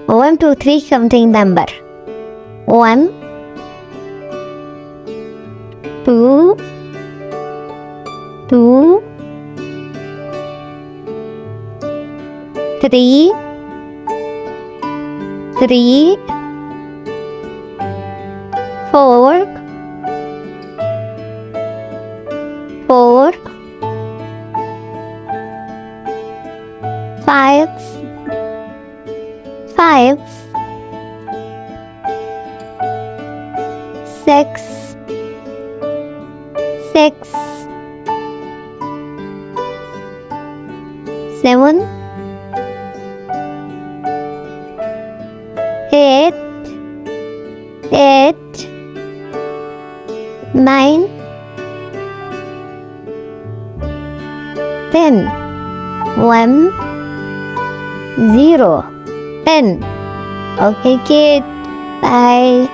1, 2, 3 counting number. 1, 2, 2, 3, 3, 4, 4, 5, 5, 6, 6, 7, 8, 8, 9, 10. 1, 0, 10. Okay, kid. Bye.